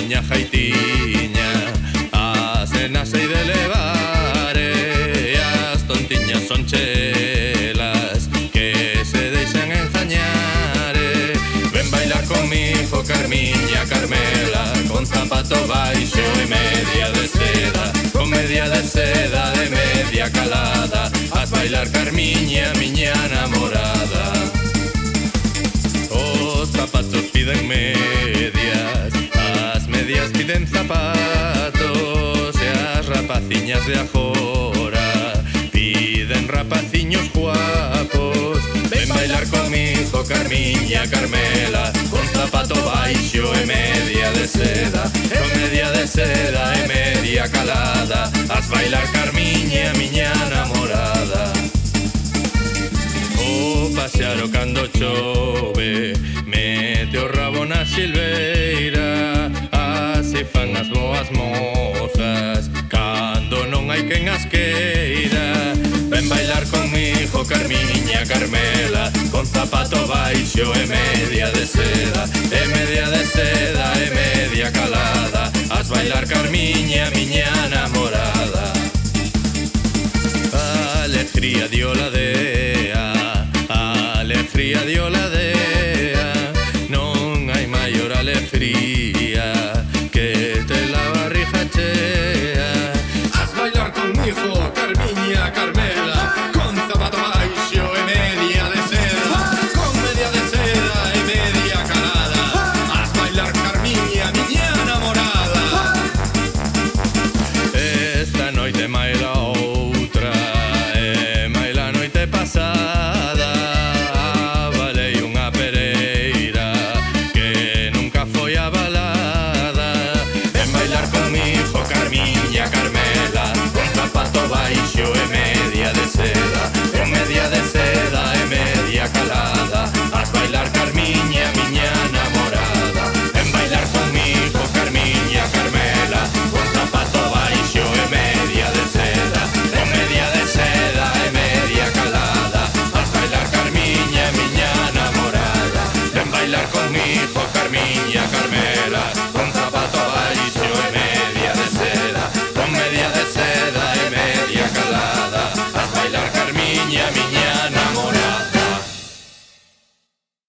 miña jaitiña. As nenas sei de levar e as tontiñas son chelas que se deixan enjañar. Ven bailar conmigo, Carmiña, Carmela, con zapato baixo e media de seda, con media de seda de media calada. As bailar, Carmiña, miña namorada. Os zapatos piden medias, as medias piden zapatos, e as rapaciñas de agora piden rapaciños guapos. Ven bailar conmigo, Carmiña, Carmela, con zapato baixo e media de seda, con media de seda e media calada. As bailar, Carmiña, miña namorada. O paxaro cando chove mete o rabo na silveira, así fan as boas mozas cando non hai quen as queira. Ven bailar conmigo, Carmiña, Carmela, con zapato baixo e media de seda, e media de seda e media calada. As bailar, Carmiña, miña namorada. Alegría diola de